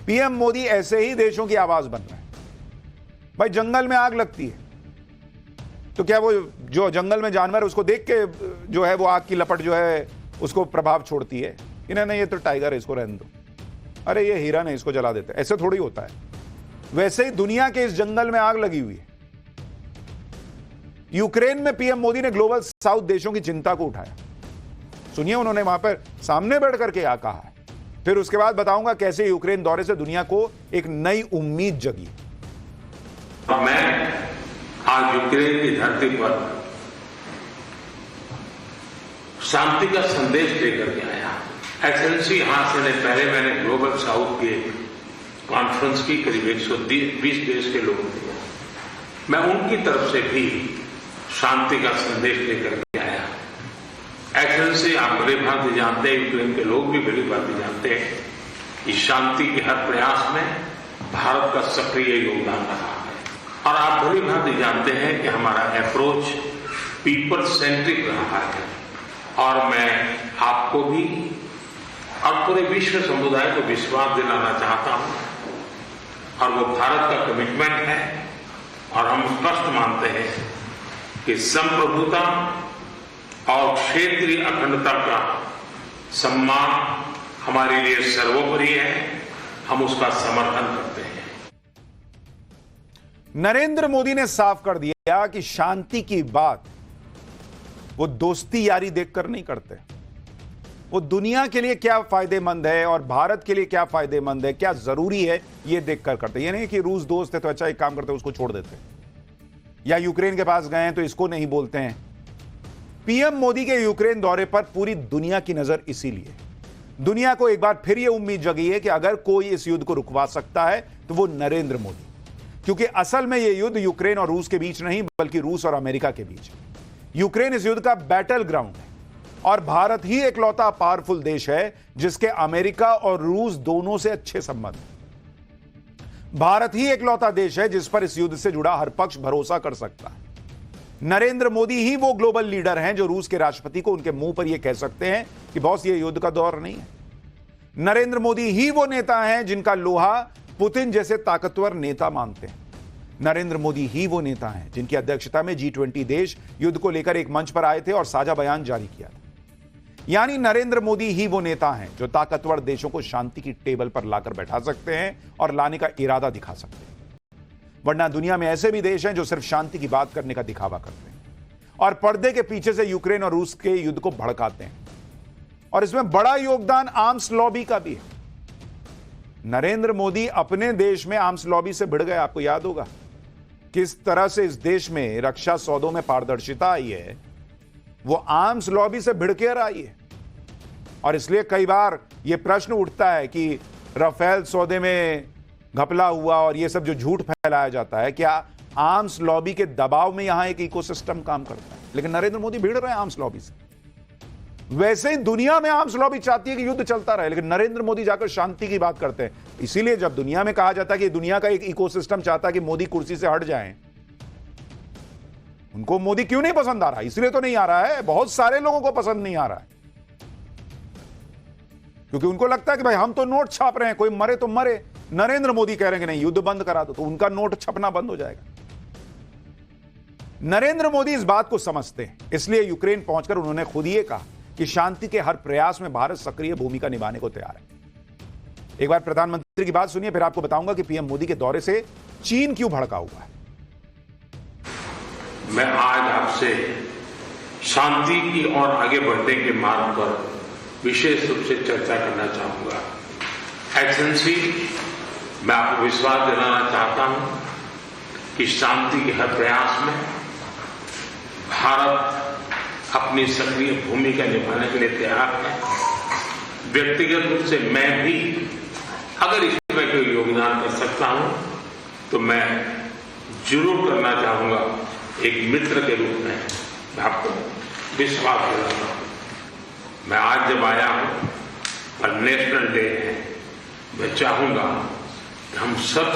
PM Modi ऐसे ही देशों की आवाज बन रहे हैं। भाई जंगल में आग लगती है तो क्या वो जो जंगल में जानवर उसको देख के जो है वो आग की लपट जो है उसको प्रभाव छोड़ती है? इन्हें ये तो टाइगर है, इसको रहने दो, अरे ये हिरन है, इसको जला देते हैं। ऐसे थोड़ी होता है। वैसे ही दुनिया के इस जंगल में आग लगी हुई है। यूक्रेन में पीएम मोदी ने ग्लोबल साउथ देशों की चिंता को उठाया। सुनिए उन्होंने वहां पर सामने बैठ करके क्या कहा है, फिर उसके बाद बताऊंगा कैसे यूक्रेन दौरे से दुनिया को एक नई उम्मीद जगी। मैं आज यूक्रेन की धरती पर शांति का संदेश लेकर के आया। एक्सेलेंसी यहां से पहले मैंने ग्लोबल साउथ की कॉन्फ्रेंस की, करीब 120 देश के लोग थे। मैं उनकी तरफ से भी शांति का संदेश लेकर के आया। एक्सेलेंसी आप भली भांति जानते हैं, यूक्रेन के लोग भी भली भांति जानते हैं कि शांति के हर प्रयास में भारत का सक्रिय योगदान रहा है। और आप भली भांति जानते हैं कि हमारा अप्रोच पीपल सेंट्रिक रहा है। और मैं आपको भी और पूरे विश्व समुदाय को विश्वास दिलाना चाहता हूं, और वो भारत का कमिटमेंट है। और हम स्पष्ट मानते हैं कि संप्रभुता और क्षेत्रीय अखंडता का सम्मान हमारे लिए सर्वोपरि है। हम उसका समर्थन करते हैं। नरेंद्र मोदी ने साफ कर दिया कि शांति की बात वो दोस्ती यारी देखकर नहीं करते, वो दुनिया के लिए क्या फायदेमंद है और भारत के लिए क्या फायदेमंद है, क्या जरूरी है, ये देखकर करते। ये नहीं कि रूस दोस्त है तो अच्छा एक काम करते उसको छोड़ देते, या यूक्रेन के पास गए हैं तो इसको नहीं बोलते हैं। पीएम मोदी के यूक्रेन दौरे पर पूरी दुनिया की नजर इसीलिए, दुनिया को एक बार फिर यह उम्मीद जगी है कि अगर कोई इस युद्ध को रुकवा सकता है तो वो नरेंद्र मोदी, क्योंकि असल में यह युद्ध यूक्रेन और रूस के बीच नहीं बल्कि रूस और अमेरिका के बीच है। यूक्रेन इस युद्ध का बैटल ग्राउंड है और भारत ही एकलौता पावरफुल देश है जिसके अमेरिका और रूस दोनों से अच्छे संबंध हैं। भारत ही एकलौता देश है जिस पर इस युद्ध से जुड़ा हर पक्ष भरोसा कर सकता है। नरेंद्र मोदी ही वो ग्लोबल लीडर हैं जो रूस के राष्ट्रपति को उनके मुंह पर यह कह सकते हैं कि बॉस ये युद्ध का दौर नहीं है। नरेंद्र मोदी ही वो नेता हैं जिनका लोहा पुतिन जैसे ताकतवर नेता मानते हैं। नरेंद्र मोदी ही वो नेता हैं जिनकी अध्यक्षता में G20 देश युद्ध को लेकर एक मंच पर आए थे और साझा बयान जारी किया था। यानी नरेंद्र मोदी ही वो नेता हैं जो ताकतवर देशों को शांति की टेबल पर लाकर बैठा सकते हैं और लाने का इरादा दिखा सकते हैं। वरना दुनिया में ऐसे भी देश हैं जो सिर्फ शांति की बात करने का दिखावा करते हैं और पर्दे के पीछे से यूक्रेन और रूस के युद्ध को भड़काते हैं। और इसमें बड़ा योगदान आर्म्स लॉबी का भी है। नरेंद्र मोदी अपने देश में आर्म्स लॉबी से भिड़ गए। आपको याद होगा किस तरह से इस देश में रक्षा सौदों में पारदर्शिता आई है, वो आर्म्स लॉबी से भिड़ कर आई है। और इसलिए कई बार यह प्रश्न उठता है कि राफेल सौदे में घपला हुआ और यह सब जो झूठ फैलाया जाता है, क्या आर्म्स लॉबी के दबाव में यहां एक इकोसिस्टम काम करता है? लेकिन नरेंद्र मोदी भिड़ रहे हैं आर्म्स लॉबी से। वैसे ही दुनिया में आर्म्स लॉबी चाहती है कि युद्ध चलता रहे, लेकिन नरेंद्र मोदी जाकर शांति की बात करते हैं। इसीलिए जब दुनिया में कहा जाता है कि दुनिया का एक इकोसिस्टम चाहता है कि मोदी कुर्सी से हट जाएं, उनको मोदी क्यों नहीं पसंद आ रहा? इसलिए तो नहीं आ रहा है, बहुत सारे लोगों को पसंद नहीं आ रहा है, क्योंकि उनको लगता है कि भाई हम तो नोट छाप रहे हैं, कोई मरे तो मरे। नरेंद्र मोदी कह रहे हैं कि नहीं, युद्ध बंद करा दो, तो उनका नोट छपना बंद हो जाएगा। नरेंद्र मोदी इस बात को समझते हैं, इसलिए यूक्रेन पहुंचकर उन्होंने खुद ही कहा कि शांति के हर प्रयास में भारत सक्रिय भूमिका निभाने को तैयार है। एक बार प्रधानमंत्री की बात सुनिए, फिर आपको बताऊंगा कि पीएम मोदी के दौरे से चीन क्यों भड़का हुआ है। मैं आज आपसे शांति की ओर आगे बढ़ने के मार्ग पर विशेष रूप से चर्चा करना चाहूंगा। एक्सेलेंसी, मैं आपको विश्वास दिलाना चाहता हूं कि शांति के हर प्रयास में भारत अपनी सक्रिय भूमिका निभाने के लिए तैयार है। व्यक्तिगत रूप से मैं भी अगर इसमें कोई योगदान कर सकता हूं तो मैं जरूर करना चाहूंगा। एक मित्र के रूप में मैं आपको विश्वास दिलाता हूं। मैं आज जब आया हूं और नेशनल डे है, मैं चाहूंगा कि हम सब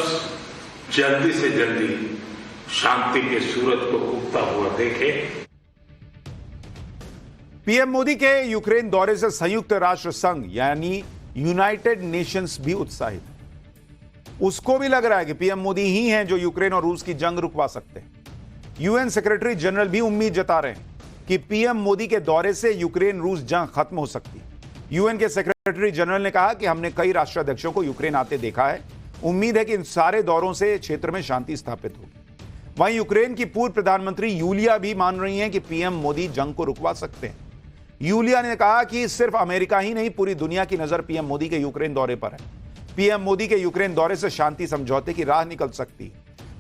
जल्दी से जल्दी शांति के सूरज को उगता हुआ देखें। पीएम मोदी के यूक्रेन दौरे से संयुक्त राष्ट्र संघ यानी यूनाइटेड नेशंस भी उत्साहित है। उसको भी लग रहा है कि पीएम मोदी ही हैं जो यूक्रेन और रूस की जंग रुकवा सकते हैं। यूएन सेक्रेटरी जनरल भी उम्मीद जता रहे हैं कि पीएम मोदी के दौरे से यूक्रेन रूस जंग खत्म हो सकती है। यूएन के सेक्रेटरी जनरल ने कहा कि हमने कई राष्ट्राध्यक्षों को यूक्रेन आते देखा है, उम्मीद है कि इन सारे दौरों से क्षेत्र में शांति स्थापित होगी। वहीं यूक्रेन की पूर्व प्रधानमंत्री यूलिया भी मान रही हैं कि पीएम मोदी जंग को रुकवा सकते हैं। यूलिया ने कहा कि सिर्फ अमेरिका ही नहीं, पूरी दुनिया की नजर पीएम मोदी के यूक्रेन दौरे पर है। पीएम मोदी के यूक्रेन दौरे से शांति समझौते की राह निकल सकती है।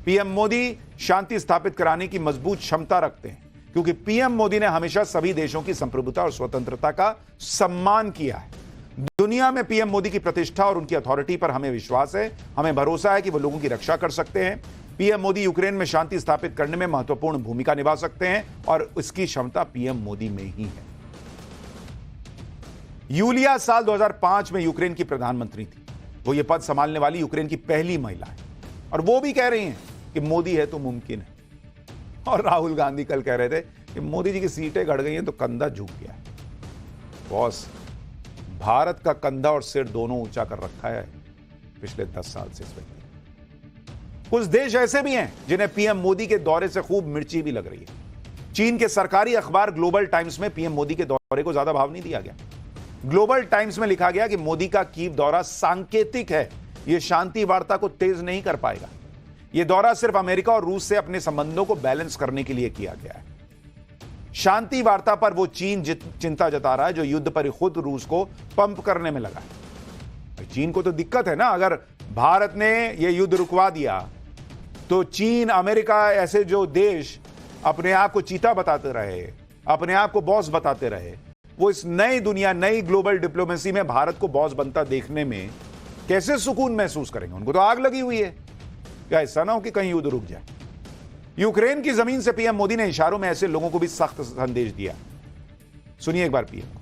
पीएम मोदी शांति स्थापित कराने की मजबूत क्षमता रखते हैं, क्योंकि पीएम मोदी ने हमेशा सभी देशों की संप्रभुता और स्वतंत्रता का सम्मान किया है। दुनिया में पीएम मोदी की प्रतिष्ठा और उनकी अथॉरिटी पर हमें विश्वास है। हमें भरोसा है कि वो लोगों की रक्षा कर सकते हैं। पीएम मोदी यूक्रेन में शांति स्थापित करने में महत्वपूर्ण भूमिका निभा सकते हैं और इसकी क्षमता पीएम मोदी में ही है। यूलिया साल 2005 में यूक्रेन की प्रधानमंत्री थी। वो ये पद संभालने वाली यूक्रेन की पहली महिला है और वो भी कह रही हैं कि मोदी है तो मुमकिन है। और राहुल गांधी कल कह रहे थे कि मोदी जी की सीटें गड़ गई हैं तो कंधा झुक गया है। बॉस, भारत का कंधा और सिर दोनों ऊंचा कर रखा है पिछले 10 साल से इस व्यक्ति। कुछ देश ऐसे भी हैं जिन्हें पीएम मोदी के दौरे से खूब मिर्ची भी लग रही है। चीन के सरकारी अखबार ग्लोबल टाइम्स में पीएम मोदी के दौरे को ज्यादा भाव नहीं दिया गया। ग्लोबल टाइम्स में लिखा गया कि मोदी का कीव दौरा सांकेतिक है, यह शांति वार्ता को तेज नहीं कर पाएगा। यह दौरा सिर्फ अमेरिका और रूस से अपने संबंधों को बैलेंस करने के लिए किया गया है। शांति वार्ता पर वो चीन चिंता जता रहा है जो युद्ध पर खुद रूस को पंप करने में लगा है। चीन को तो दिक्कत है ना, अगर भारत ने यह युद्ध रुकवा दिया तो चीन, अमेरिका, ऐसे जो देश अपने आप को चीता बताते रहे, अपने आप को बॉस बताते रहे, वो इस नई दुनिया, नई ग्लोबल डिप्लोमेसी में भारत को बॉस बनता देखने में कैसे सुकून महसूस करेंगे? उनको तो आग लगी हुई है। क्या ऐसा ना हो कि कहीं युद्ध रुक जाए? यूक्रेन की जमीन से पीएम मोदी ने इशारों में ऐसे लोगों को भी सख्त संदेश दिया। सुनिए एक बार पीएम।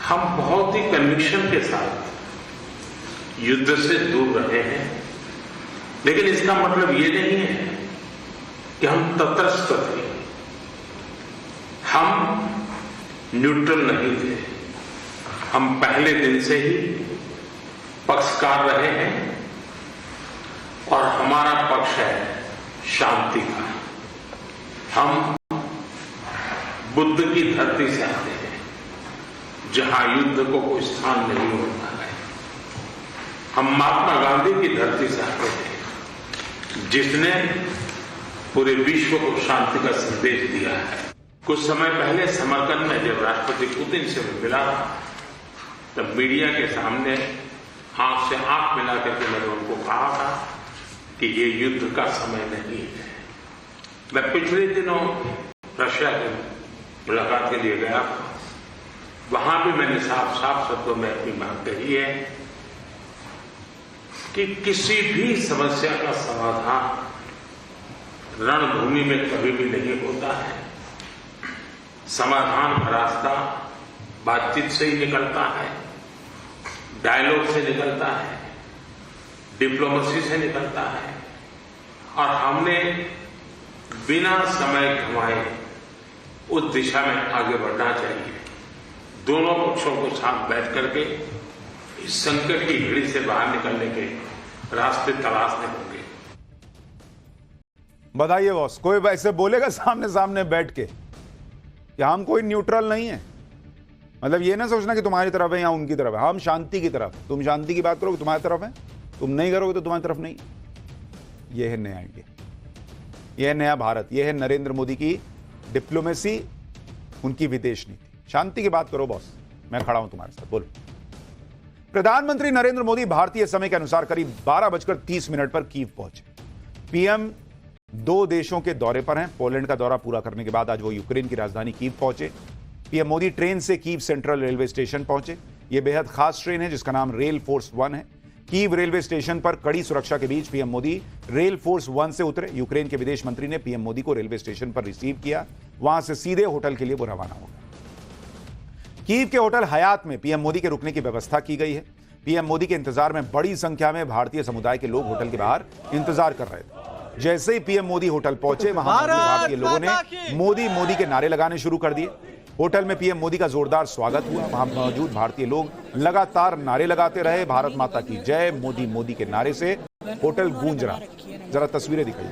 हम बहुत ही कन्विक्शन के साथ युद्ध से दूर रहे हैं, लेकिन इसका मतलब यह नहीं है कि हम तटस्थ थे। हम न्यूट्रल नहीं थे। हम पहले दिन से ही पक्षकार रहे हैं और हमारा पक्ष है शांति का। हम बुद्ध की धरती से आते हैं जहां युद्ध को कोई स्थान नहीं होता है। हम महात्मा गांधी की धरती से आते हैं जिसने पूरे विश्व को शांति का संदेश दिया है। कुछ समय पहले समरकंद में जब राष्ट्रपति पुतिन से मिला तब मीडिया के सामने आंख से आंख मिला करके मैंने उनको कहा था कि ये युद्ध का समय नहीं है। मैं पिछले दिनों रशिया की मुलाकात के लिए गया, वहां भी मैंने साफ साफ शब्दों में अपनी बात कही है कि किसी भी समस्या का समाधान रणभूमि में कभी भी नहीं होता है। समाधान का रास्ता बातचीत से ही निकलता है, डायलॉग से निकलता है, डिप्लोमेसी से निकलता है। और हमने बिना समय गंवाए उस दिशा में आगे बढ़ना चाहिए। दोनों पक्षों को साथ बैठ करके इस संकट की घड़ी से बाहर निकलने के रास्ते तलाशने होंगे। बताइए बॉस, कोई ऐसे बोलेगा सामने सामने बैठ के कि हम कोई न्यूट्रल नहीं है? मतलब ये ना सोचना कि तुम्हारी तरफ है या उनकी तरफ है। हम शांति की तरफ। तुम शांति की बात करोगे तुम्हारी तरफ है, तुम नहीं करोगे तो तुम्हारी तरफ नहीं। यह है नया इंडिया, यह है नया भारत, यह है नरेंद्र मोदी की डिप्लोमेसी, उनकी विदेश नीति। शांति की बात करो बॉस, मैं खड़ा हूं तुम्हारे साथ। बोलो। प्रधानमंत्री नरेंद्र मोदी भारतीय समय के अनुसार करीब 12:30 पर कीव पहुंचे। पीएम 2 देशों के दौरे पर हैं। पोलैंड का दौरा पूरा करने के बाद आज वो यूक्रेन की राजधानी कीव पहुंचे। पीएम मोदी ट्रेन से कीव सेंट्रल रेलवे स्टेशन पहुंचे। यह बेहद खास ट्रेन है जिसका नाम रेल फोर्स 1 है। कीव रेलवे स्टेशन पर कड़ी सुरक्षा के बीच पीएम मोदी रेल फोर्स 1 से उतरे। यूक्रेन के विदेश मंत्री ने पीएम मोदी को रेलवे स्टेशन पर रिसीव किया। वहां से सीधे होटल के लिए वो रवाना हो गए। कीव के होटल हयात में पीएम मोदी के रुकने की व्यवस्था की गई है। पीएम मोदी के इंतजार में बड़ी संख्या में भारतीय समुदाय के लोग होटल के बाहर इंतजार कर रहे थे। जैसे ही पीएम मोदी होटल पहुंचे, वहां भारतीय लोगों ने मोदी मोदी के नारे लगाने शुरू कर दिए। होटल में पीएम मोदी का जोरदार स्वागत हुआ। वहां मौजूद भारतीय लोग लगातार नारे लगाते रहे, भारत माता की जय, मोदी मोदी के नारे से होटल गूंज रहा। जरा तस्वीरें दिखाइए।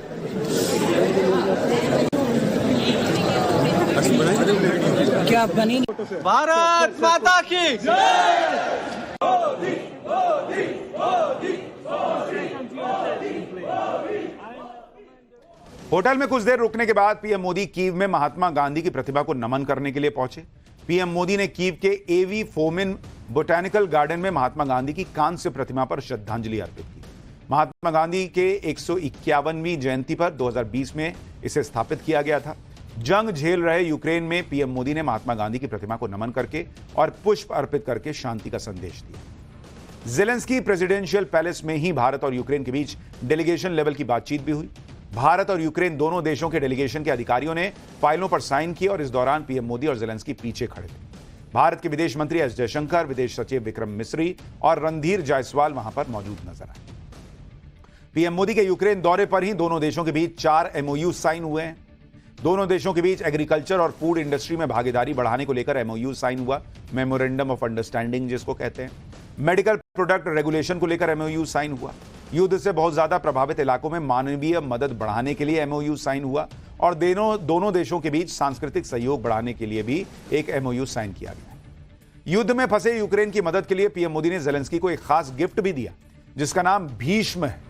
क्या बनी भारत माता की होटल में कुछ देर रुकने के बाद पीएम मोदी कीव में महात्मा गांधी की प्रतिमा को नमन करने के लिए पहुंचे। पीएम मोदी ने कीव के एवी फोमिन बोटैनिकल गार्डन में महात्मा गांधी की कांस्य प्रतिमा पर श्रद्धांजलि अर्पित की। महात्मा गांधी के 151वीं जयंती पर 2020 में इसे स्थापित किया गया था। जंग झेल रहे यूक्रेन में पीएम मोदी ने महात्मा गांधी की प्रतिमा को नमन करके और पुष्प अर्पित करके शांति का संदेश दिया। ज़ेलेंस्की प्रेसिडेंशियल पैलेस में ही भारत और यूक्रेन के बीच डेलीगेशन लेवल की बातचीत भी हुई। भारत और यूक्रेन दोनों देशों के डेलीगेशन के अधिकारियों ने फाइलों पर साइन किए और इस दौरान पीएम मोदी और ज़ेलेंस्की पीछे खड़े थे। भारत के विदेश मंत्री एस जयशंकर, विदेश सचिव विक्रम मिस्री और रणधीर जायसवाल वहां पर मौजूद नजर आए। पीएम मोदी के यूक्रेन दौरे पर ही दोनों देशों के बीच 4 MOU साइन हुए हैं। दोनों देशों के बीच एग्रीकल्चर और फूड इंडस्ट्री में भागीदारी बढ़ाने को लेकर MOU साइन हुआ, मेमोरेंडम ऑफ अंडरस्टैंडिंग जिसको कहते हैं। मेडिकल प्रोडक्ट रेगुलेशन को लेकर MOU साइन हुआ। युद्ध से बहुत ज्यादा प्रभावित इलाकों में मानवीय मदद बढ़ाने के लिए MOU साइन हुआ और दोनों देशों के बीच सांस्कृतिक सहयोग बढ़ाने के लिए भी एक MOU साइन किया गया। युद्ध में फंसे यूक्रेन की मदद के लिए पीएम मोदी ने ज़ेलेंस्की को एक खास गिफ्ट भी दिया जिसका नाम भीष्म है।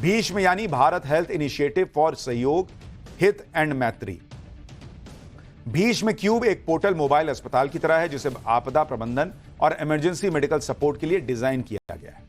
भीष्म यानी भारत हेल्थ इनिशिएटिव फॉर सहयोग, हित एंड मैत्री। भीष्म क्यूब एक पोर्टल मोबाइल अस्पताल की तरह है जिसे आपदा प्रबंधन और इमरजेंसी मेडिकल सपोर्ट के लिए डिजाइन किया गया है।